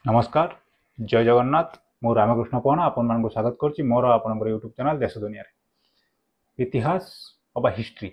नमस्कार जय जगन्नाथ मु रामकृष्ण पवना आपण मानक स्वागत करछि मोर आपनकर यूट्यूब चैनल देश दुनिया रे इतिहास अबा हिस्ट्री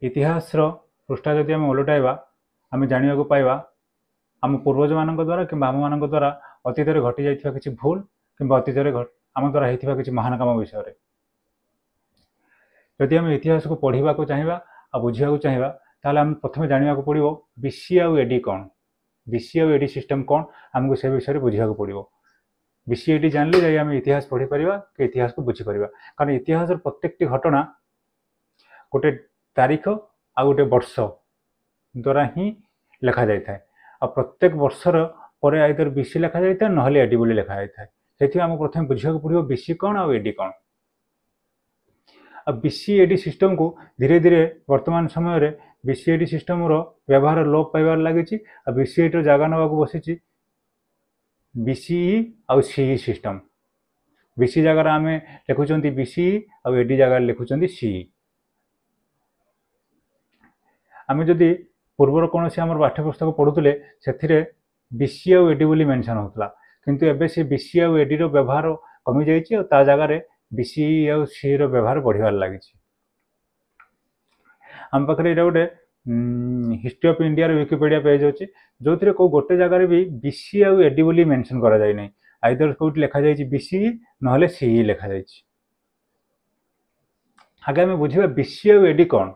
इतिहास रो पृष्ठा जदि हम उलटाइबा आम जानिया को पाइबा आम पूर्वज मानक द्वारा कि आम मानक द्वारा अतीत रे घटी जाइथिबा किछि भूल कि अतीत रे आम द्वारा हेतिबा किछि महान काम विषय रे जदि हम इतिहास को पढ़िबा को चाहिबा आ बुझिया को चाहिबा ताले हम प्रथमे जानिया को पड़िबो बीसी आ एडी कोन बीसी और एडी सिस्टम कौन आमको से विषय बुझा पड़ो बीसी एडी जानले जाए आम इतिहास पढ़ी पारिबा कि इतिहास को बुझी पारिबा कारण इतिहास प्रत्येक घटना गोटे तारीख आ गोटे वर्ष द्वारा ही लिखा जाए आ प्रत्येक वर्षर पर आइदर बीसी लिखा जाए ना एडी बोली लिखा जाए से आमको प्रथम बुझा पड़ो बीसी कौन आ एडी कौन आ बीसी एडी सिस्टम को धीरे धीरे वर्तमान समय रे बीसी एडी सिस्टम रो व्यवहार लोप पाइबार लगी बीसी एडी जगह नवा बसी बीसीई आ सीई सिस्टम बीसी जगह आम लिखुं बीसीई आ एडी जगह लिखुं सीई आम जदि पूर्वर कौन से आम पाठ्यपुस्तक पढ़ुले से बीसी आ एडी बोली मेंशन होता किंतु एबे से बीसी आ एडी रो व्यवहार कमी जाइए ता जगह बीसीई आ सी रो व्यवहार बढ़िबार लगी आम पाखे ये गोटे history of India Wikipedia page अच्छी जो थी कौ गोटे जगह भी बीसी आ एडी बोली मेंशन करा जाए नहीं आइदर कौट लिखा जाए बीसीई ना सीई लिखा जाए आगे आम बुझा बीसी आ एडी कौन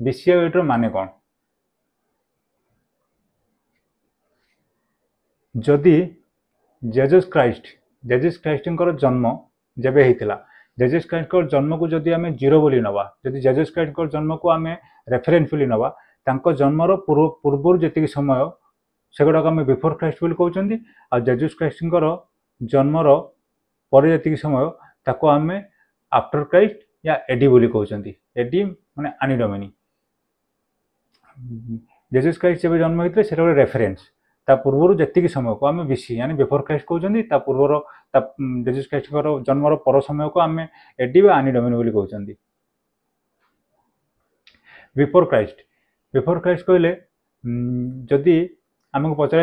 बीसी आ एडी माने कौन जदि जेजस क्राइस्ट जन्म जेबे होता जेजस क्राइस्ट जन्म को जदि आम जीरो बोली नवा जदि जेजस क्राइस्ट जन्म को आम रेफरेन्स बोली नवा तांको जन्मर पूर्व जी समय से गुड़ाक आम बिफोर क्राइस्ट बोली कहते आ जेजस क्राइस्ट जन्मर पर जी समय ताको आम आफ्टर क्राइस्ट या एडी बोली कहते एडी माने आनी डोमिनी जेजस क्राइस्ट जब जन्म होते से गोटे रेफरेन्स ता पूर्व जी समय को आम बीसी यानी बिफोर क्राइस्ट कहते ता पूर्वर जेजस क्राइस्ट जन्मर पर समय को आम एडी बा आनी डोमिनी बोली कहते बिफोर क्राइस्ट कहले जदि आमको पचर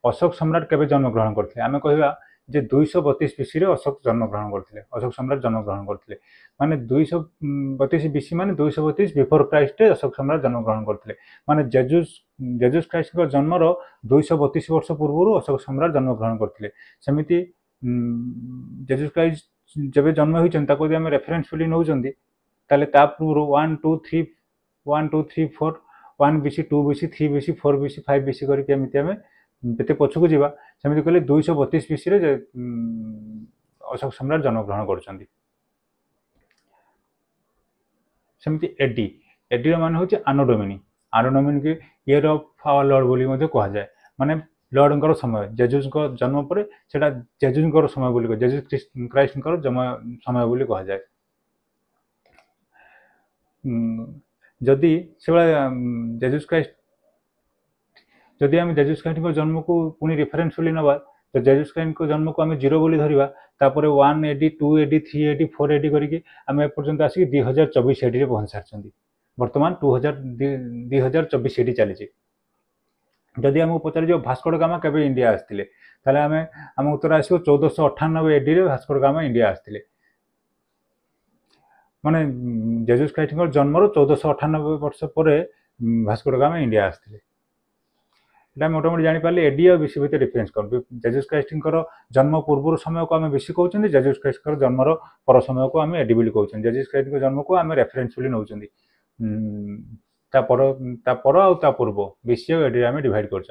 अशोक सम्राट केबे जन्म ग्रहण करते आम कहवा जे 232 बीसी अशोक जन्म ग्रहण करते अशोक सम्राट जन्म ग्रहण करते माने 232 बीसी माने 232 बिफोर क्राइस्ट अशोक सम्राट जन्म ग्रहण करते माने जेजस क्राइस्ट जन्मर 232 वर्ष पूर्व अशोक सम्राट जन्म ग्रहण करते सेमिति जेजस क्राइस्ट जब जन्म होती आम रेफरेन्स बोली नौ पूर्व 1 2 3 4 1 BC 2 BC 3 BC 4 BC 5 BC करके एमती आम जिते पछक जावा सेमती कहले 232 बीसी अशोक सम्राट जन्म ग्रहण कर सेमती एडी मान हूँ आनोडोमिनी की इयर ऑफ आवर लॉर्ड बोली कह जाए माने लॉर्ड समय जेजुस जन्म पर सेटा जेजुस समय बोली जेजुस क्राइस्ट समय बोली कह जाए जदि से जेजुस क्राइस्ट जदि आम जेजुस क्राइस्ट जन्म को पुणी रेफरेन्स बोली नवा तो जेजुस क्राइस्ट जन्म को आम जीरो बोली धरवा तापर 1 एडी 2 एडी 3 एडी 4 एडी करके आम एपर्यंत आसिक 2024 एडी पहुंच सारी बर्तमान 2024 एडी चली जदि आमको पचार भास्को ड गामा केबे इंडिया आसते आम उत्तर आसो 1498 AD Vasco da Gama India आसते माने जेजुस क्राइस्ट जन्मर 1498 वर्ष पर भास्को ड गामा इंडिया आसते मोटामोटी जापारे एडी और बीसी भितर डिफरेन्स कौन जेजुस क्राइस्ट जन्म पूर्व समय को आम बीसी कहते जेजुस क्राइस्ट जन्मर पर समय को आम एडी बोली कहते जेजुस क्राइस्ट जन्म को आम रेफरेन्स बोली नौ पूर्व बीसी और एडी आम डिवाइड कर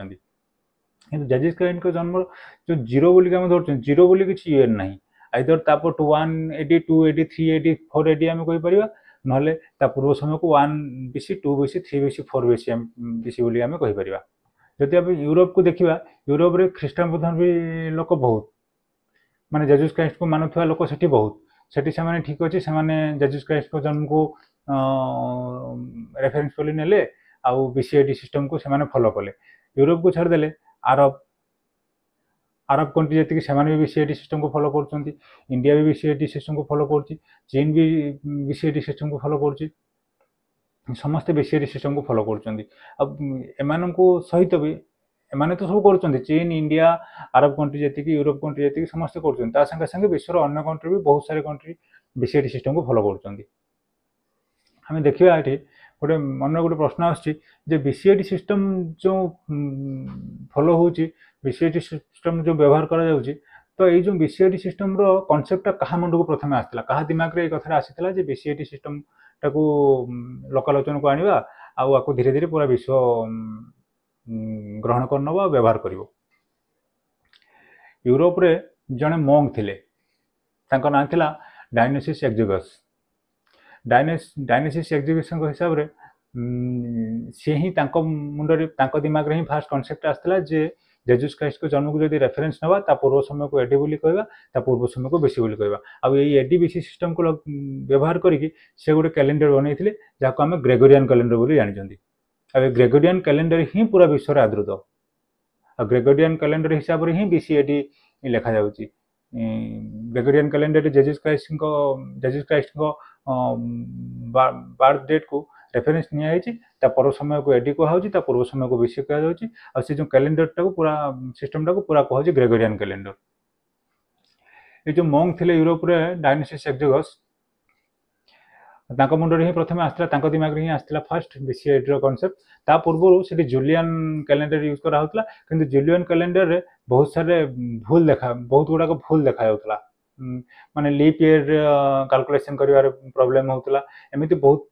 जेजुस क्राइस्ट जन्म जो जीरो बोली आम धरते जीरो बोली किसी इयर ना आइदर तापर 1 एडी 2 एडी 3 एडी 4 एडी आम कहीपर ना पूर्व समय को 1 BC 2 BC 3 BC 4 BC BC बोली आम कहीपर जदि आप यूरोप को देखा यूरोप रे ख्रीष्टान भी लोक बहुत माने जेजुस क्राइस्ट को मानुवा लोक से बहुत से ठीक अच्छे से जेजुस क्राइस्ट को जन्म को रेफरेन्स बोली नेले आउ बीसीएडी सिस्टम को से फॉलो कले यूरोप को छाड़देले अरब कंट्री जी भी बीसीएडी सिस्टम को फॉलो कर इंडिया भी बीसीएडी सिस्टम को फॉलो कर चीन भी बीसीएडी सिस्टम को फॉलो कर समस्ते बीसीएडी सिस्टम को फॉलो कर सहित भी एमाने तो सब कर चीन इंडिया अरब कंट्री जी यूरोप कंट्री जी समस्त कर विश्वर अन्य कंट्री भी बहुत सारे कंट्री बीसीआईटी सिस्टम को फॉलो कर देखा ये गोटे मन गोटे प्रश्न आसुच्छी बीसीआईटी सिस्टम जो फॉलो हो बीसीआईटी सिस्टम जो व्यवहार करा तो ये जो बीसीआईटी सिस्टम रो कॉन्सेप्ट कहा मुंड को प्रथम आसाला कहा दिमाग रे कथा आसाला बीसीआईटी सिस्टम टाको लोकालोचन को आनिबा आउ धीरे धीरे पूरा विश्व ग्रहण करनबा व्यवहार करिवो। यूरोप रे जने मोंग थिले तांको नाम थिला डायनोसिस एक्जिगस। डायनोसिस एक्जिगस हिसाब रे से ही तांको मुंडरे तांको दिमाग रे ही फास्ट कॉन्सेप्ट आस्थिला जे जेजुस क्राइस्ट को जन्म को जदि रेफरेंस नबा ता पूर्व समय को एडी बोली कहबा ता पूर्व समय को बेसी बोली कहबा आ एई एडी बीसी सिस्टम को व्यवहार करिकि से गोटे कैलेंडर बनैथिले जाको हम ग्रेगोरियन कैलेंडर बोली जानि जंदी। अब ग्रेगोरियन कैलेंडर ही पूरा विश्व रे आदृत आ ग्रेगोरियन कैलेंडर हिसाब रे ही बीसीएडी लिखा जाउची। ग्रेगोरियन कैलेंडर जेजुस क्राइस्ट को बर्थ डेट को रेफरेंस निया है ता पर समय को एडी कहुची ता पूर्व समय को बीसी कहा जाउची आ से जो कैलेंडर टाको पूरा सिस्टम टाको पूरा कहुची ग्रेगोरियन कैलेंडर। ये जो मोंग थिले यूरोप रे डायनोसिस एक्जिगस तांको मुंडरे ही प्रथम आस्थिला तांको दिमाग रे ही आस्थिला फर्स्ट बीसीआईडी रो कांसेप्ट ता पूर्व सेठी जूलियन कैलेंडर यूज करा होतला किंतु जूलियन कैलेंडर रे बहुत सारे बहुत गुडा को भूल देखा जाउतला माने लीप ईयर कैलकुलेशन करिवार प्रॉब्लम होतला एमिति बहुत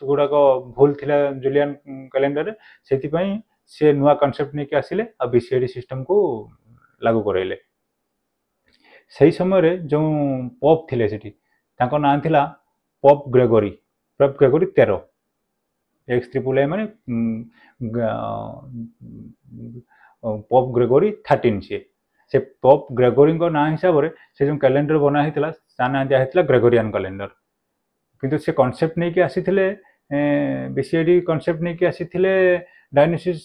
गुडा को भूल थिला जूलियन कैलेंडर रे सेति पई से नुवा कांसेप्ट नै के आसिले आ बीसीआईडी सिस्टम को लागू करैले। सही समय रे जो पोप थिले सेठी तांको नाम थिला पोप ग्रेगोरी 13 XAAA माने पोप ग्रेगोरी 13 से पोप ग्रेगोरी को ना हिसाब रे से जो कैलेंडर बना हितला ता ना दिया हितला ग्रेगोरियन कैलेंडर किंतु से कांसेप्ट नै के आसीथिले बीसीआईडी कांसेप्ट नै के आसीथिले डायनोसिस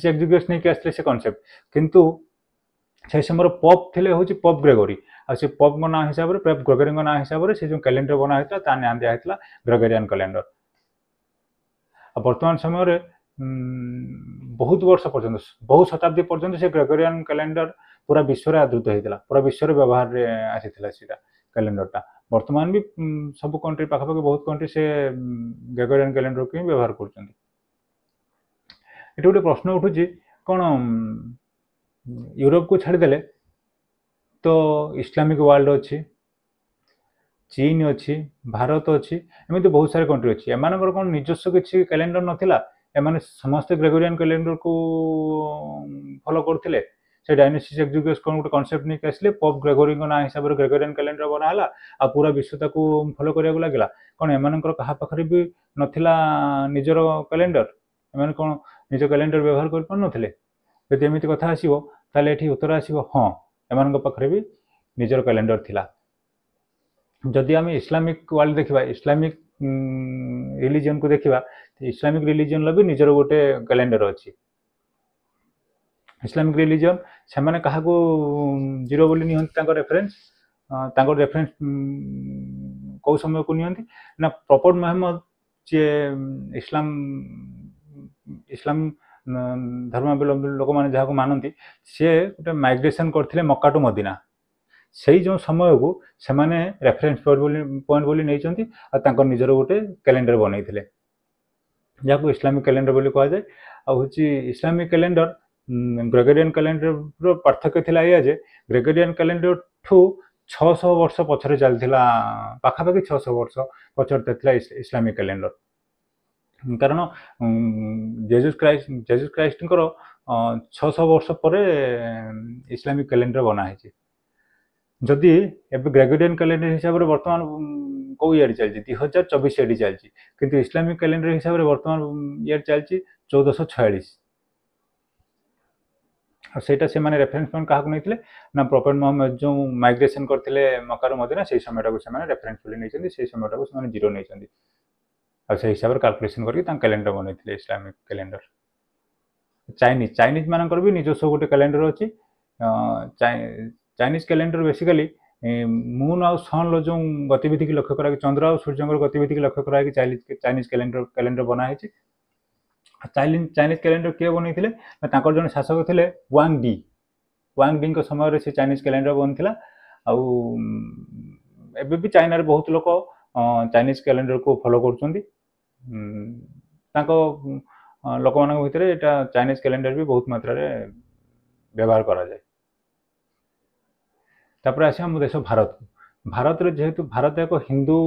एक्जिगस नै के आसीथिले से कांसेप्ट किंतु से समय पोप थिले होची पोप ग्रेगोरी आ से पोप को ना हिसाब रे पोप ग्रेगोरी को ना हिसाब रे से जो कैलेंडर बना हितला ता ना दिया हितला ग्रेगोरियन कैलेंडर। आ वर्तमान समय रे बहुत वर्ष पर्यंत बहुत शताब्दी पर्यंत से ग्रेगोरियन कैलेंडर पूरा विश्व रे आदृत होइतला पूरा विश्व रे व्यवहार रे आसीथिला सीधा कैलेंडर टा वर्तमान भी सब कंट्री पाखापाखि बहुत कंट्री से ग्रेगोरियन कैलेंडर को व्यवहार करछन्ती। एटा गोटे प्रश्न उठुची कोन यूरोप को छाड़ी देले तो इस्लामिक वर्ल्ड अच्छी चीन अच्छी भारत अच्छी एमती बहुत सारे कंट्री अच्छी एमानकर कौन निजस्व किसी कैलेंडर नथिला एमाने समस्त ग्रेगोरियन कैलेंडर को फॉलो करथिले से डायनोसिस एक्जिगस कोन गोटे कांसेप्ट नै आसले पोप ग्रेगोरी को ना हिसाब रे ग्रेगोरियन कैलेंडर बनाला आ पूरा विश्व ताको फॉलो करिया लागला कोन एमानकर कहा पाखरे भी नथिला निजरो कैलेंडर एमान कोन निज कैलेंडर व्यवहार कर पन नथिले यदि एमिति कथा आसीबो ताले एठी उत्तर आसीबो हां एमानक पाखरे भी निजर कैलेंडर थिला। जदि आम इस्लामिक वर्ल्ड देखा इस्लामिक रिलीजन को देखा इस्लामिक रिलीजन भी निजर गोटे कैलेंडर अच्छी इस्लामिक रिलीजन से मैंने क्या जीरो बोली नियंती रेफरेंस रेफरेंस कौ समय को नियंती ना प्रॉपर्ट मोहम्मद जे इस्लाम इस्लाम धर्मावलंबी लोक मैंने जहाँ मानती सी गोटे माइग्रेशन करते मक्का टू मदीना से जो समय को से माने रेफरेंस पॉइंट बोली नहीं निजर गोटे कैलेंडर बनई जहाँ इस्लामिक कैलेंडर बोली कह जाए आछि इस्लामिक कैलेंडर ग्रेगोरियन कैलेंडर पार्थक्य थिला या जे ग्रेगोरियन कैलेंडर ठू 600 वर्ष पछरे चलथिला पाखापाखि 600 वर्ष पछरे थिला इस्लामिक कैलेंडर कारण जेजुस क्राइस्ट 600 वर्ष पर इस्लामिक कैलेंडर बना है जदि एबे ग्रेगोरियन कैलेंडर हिसाब से वर्तमान कौ ईयर चलती 2024 एडी चलती किंतु इस्लामिक कैलेंडर हिसाब से वर्तमान ईयर चलती 1446 और सेटा से माने रेफरेंस पॉइंट कहा नहीं ना प्रॉफेट मोहम्मद जो माइग्रेशन करते मक्का मदीना से समय को रेफरेंस बोली नहीं से समय को जीरो नहीं और से हिसाब से कैलकुलेशन करके कैलेंडर बनई इस्लामिक कैलेंडर। चाइनीज मानकर भी निजस्व गोटे कैलेंडर अच्छी चाइनीज कैलेंडर बेसिकली मून आउ सन जो गतिविधि की लक्ष्य करा चंद्र और सूर्य गतिविधि की लक्ष्य करा चाइनीज कैलेंडर बना है चाइनीज कैलेंडर किए बनई जन शासक थे वांग डी समय से चाइनीज कैलेंडर बनता एबे भी चाइना बहुत लोग चाइनीज कैलेंडर को फॉलो कर लोक मान भितर यहाँ चाइनीज कैलेंडर भी बहुत मात्रा व्यवहार करा जाए। तापर आसे आम देश भारत भारत रे जेहेतु भारत एक हिंदू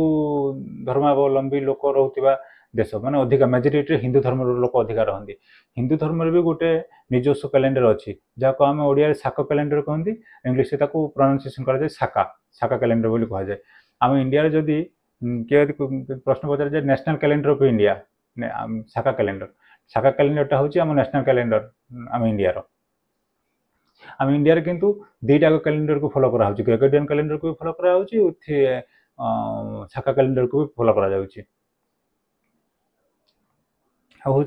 धर्मावलंबी लोक रोकवा देश माने अधिका मेजोरिटी हिंदू धर्म लोक अधिका रहती हिंदू धर्म भी गोटे निजस्व कैलेंडर अच्छी जहाँ आम ओडिया शाक कैलेंडर कहती इंग्लीश प्रोनाउंसिएशन करा जाए शाका शाका कैलेंडर बोली कहा जाए। आम इंडिया रे जदि किए प्रश्न पचार जाए national calendar of India Shaka calendar हूँ आम नेशनल कैलेंडर आम इंडिया रो आम इंडिया रे किंतु दुईटा कैलेंडर को फॉलो करा होची ग्रेगोरियन कैलेंडर को भी फॉलो करा होची उथे शाका कैलेंडर को भी फॉलो करा जाउची। हूँ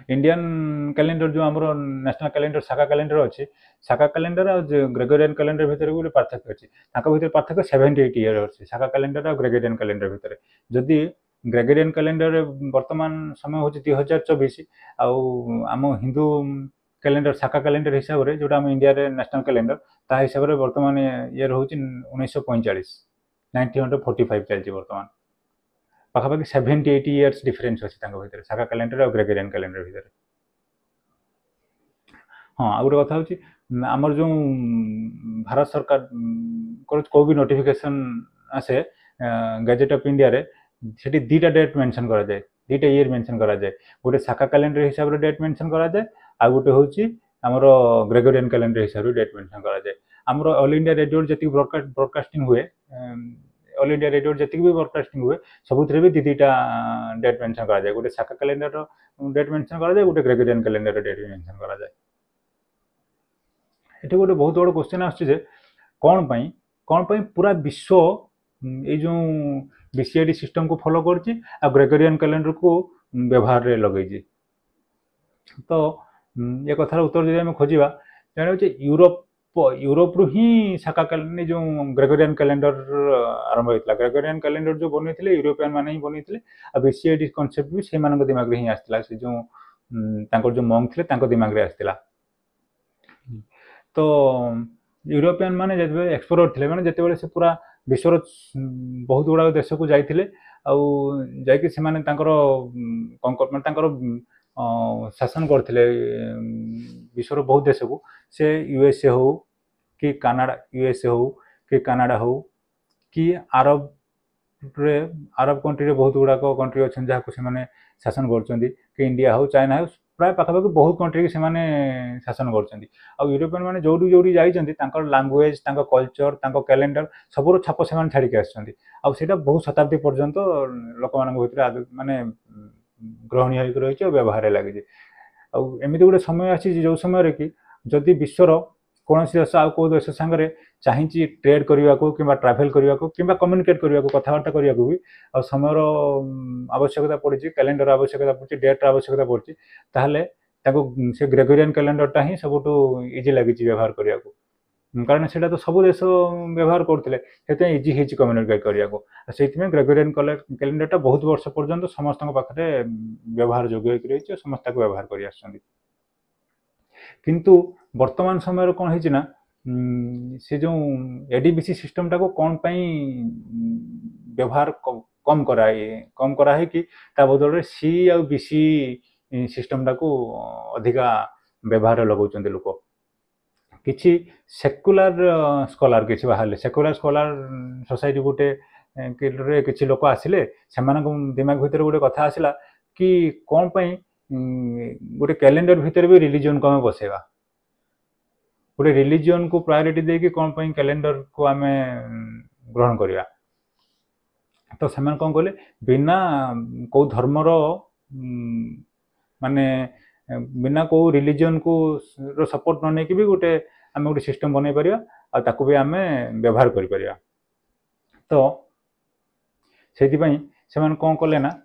इंडियन कैलेंडर जो आम नेशनल कैलेंडर शाका कैलेंडर अच्छी शाका कैलेंडर और ग्रेगोरियन कैलेंडर भितर गोटे पार्थक्य अच्छी भर पार्थक्य 78 ईयर अच्छी शाका कैलेंडर और ग्रेगोरियन कैलेंडर भितर जदि ग्रेगोरियन कैलेंडर वर्तमान समय हूँ 2024 आम हिंदू कैलेंडर शाका कैलेंडर हिसाब से जोटा आम इंडिया रे नेशनल कैलेंडर ता हिसाब से वर्तमान ईयर हूँ 1945 1945 चलती वर्तमान पाखापाखि 78 इयर्स डिफरेन्स अच्छी भर शाका कैलेंडर और ग्रेगोरियन कैलेंडर भितर। हाँ आ गोटे कथा हूँ आमर जो भारत सरकार को भी नोटिफिकेशन आसे गैजेट ऑफ इंडिया रे सेठी दुईटा डेट मेंशन करा जाए दुईटा ईयर मेंशन करा जाए गोटे शाका कैलेंडर हिसाब से डेट मेंशन करा जाए आ गोटे हूँ आमर ग्रेगोरियन कैलेंडर हिसाब से डेट मेंशन करा जाए। आमर ऑल इंडिया रेडियो जी ब्रॉडकास्टिंग हुए ऑल इंडिया रेडियो जी भी ब्रॉडकास्टिंग हुए सबुथ भी दुईटा डेट मेंशन करा जाए गोटे शाका कैलेंडर डेट मेंशन करा जाए गोटे ग्रेगोरियन कैलेंडर डेट मेंशन करा जाए। ये गोटे बहुत बड़ क्वेश्चन आसुचे कौन पाई पूरा विश्व ये जो बीसीआईडी सिस्टम को फॉलो करछि आ ग्रेगोरियन कैलेंडर को व्यवहार रे लगेछि। तो ये कथार उत्तर जब आम खोजा जाने यूरोप रु ही शाका कैलेंडर जो ग्रेगोरियन कैलेंडर आरंभ होता ग्रेगोरियन कैलेंडर जो बनी यूरोपियन मैंने ही बनी आ बीसीआईडी कॉन्सेप्ट भी से दिमाग रे ही आसला से जो मंक थे दिमाग रे आसला। तो यूरोपियन माने जब एक्सप्लोर थे मैंने जिते से पूरा विश्वर बहुत गुड़ा देश को जाइए जाकि शासन करते विश्वर बहुत देश को से यूएसए हो कि कनाडा यूएसए हो कि कनाडा हो कि अरब कंट्री रे बहुत गुड़ाक कंट्री अच्छा जहाँ से शासन कर इंडिया हो चाइना हो प्राय पाखापाखि बहुत कंट्री से शासन कर यूरोपियन मैंने जो जाइए लांगुएज कल्चर कैलेंडर सबूर छाप से छाड़ी आसा बहुत शताब्दी पर्यंत लोक मान माने ग्रहणीय होकर रही व्यवहार लगे एमती गोटे समय आसी जो समय कि जदि विश्वर कौन देश आउ कौ देश सांगे चाहिए ट्रेड करने को कि ट्राभेल करने को कि कम्युनिकेट करने को कथबार्ता करने को भी आ समय आवश्यकता पड़ी कैलेंडर आवश्यकता पड़ी डेट्र आवश्यकता पड़ी ताहले से ग्रेगोरियन कैलेंडरटा ही सब इजी लगी व्यवहार करने को कारण से तो सब देश व्यवहार करते इजी है कम्युनिकेट करने को से ग्रेगोरियन कैलेंडरटा बहुत वर्ष पर्यंत समस्त पाखे व्यवहार योग्य रही समस्त व्यवहार कर किंतु वर्तमान समय कौन है से जो एडीबीसी सिस्टमटा को कौन व्यवहार कम कराए कि बदल सी आ बीसी सिस्टमटा को अधिका व्यवहार लगाउछन्ते लोक किछि सेक्युलर स्कॉलर किछि बाहर सेक्युलर स्कॉलर सोसाइटी गोटे किछि लोक आसिले दिमाग भीतर गोटे कथा आसला कि कौन गोटे कैलेंडर भीतर भी रिलीजन को आम बसेगा गोटे रिलीजन को प्रायोरिटी देकी कौन कैलेंडर को आम ग्रहण करवा तो से कौन कले बिना को धर्मर माने बिना को रिलीजन को सपोर्ट न नहीं भी गोटे आम गोटे सिस्टम बनई पार ताकू भी आम व्यवहार कर तो से कौन कले ना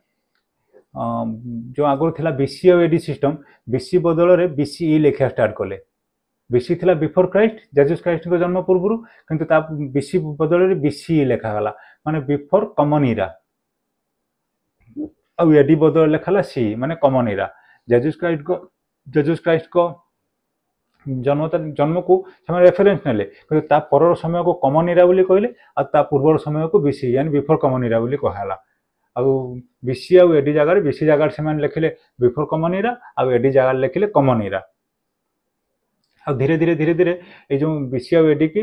जो आगुरी थिला बीसी और एडी सिस्टम बीसी बदल रे बीसीई लेखा स्टार्ट कले बीसी थिला बिफोर क्राइस्ट जेजस क्राइस्ट को जन्म पूर्व किंतु ता बीसी बदल रे बीसीई लेखा गला माने बिफोर कॉमन इरा और एडी बदल लेखाला सी माने कॉमन इरा जेजुस क्राइस्ट को जन्म को रेफरेन्स नेले ता परर समय को कॉमन इरा बोली कहले आ ता पूर्वर समय को बीसी यानी बिफोर कॉमन इरा बोली कहला आ बीसी आ एडी जगह बीसी जगह से लिखिले बिफोर कॉमन इरा आ एडी जगह लिखिले कॉमन इरा आ धीरे धीरे ये जो बीसी आ एडी की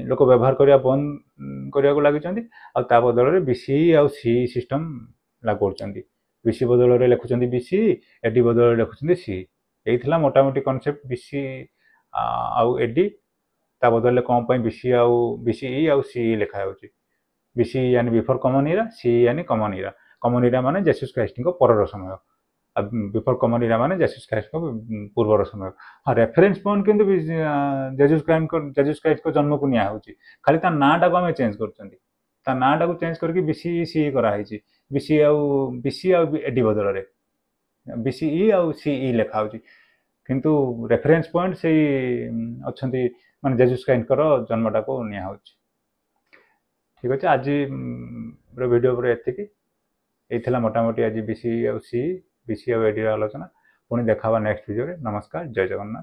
लोक व्यवहार करने बंद करने लगी आ बदल में बीसी आ सी सिस्टम लागू कर बीसी बदल में लिखुं बीसी एडी बदल में लिखुं सी यही मोटामोटी कनसेप्ट बीसी आउ एडी ता बदल कौन बीसी आउ बीसी आउ सी लिखा बीसी यानी बिफोर कॉमन इरा सी यानी कॉमन इरा माने जेसस क्राइस्ट को परर समय बिफोर कॉमन इरा माने जेसस क्राइस्ट को पूर्वर समय हाँ रेफरेन्स पॉइंट किंतु जेसस क्राइस्ट को जन्म को निया होची खाली ता नाटा को आम चेंज कर नाटा को चेंज करके बीसी सी कराई बीसी आउ एडी बदल रे बीसी आउ सी लिखा होची किंतु रेफरेन्स पॉइंट से अच्छी माने जेसस क्राइस्ट जन्मटा को निया होची ठीक अच्छे आज वीडियो पर ये मोटामोटी आज बीसी आउ सी बीसी आउ एडी आलोचना पुणी देखा नेक्स्ट वीडियो रे नमस्कार जय जगन्नाथ।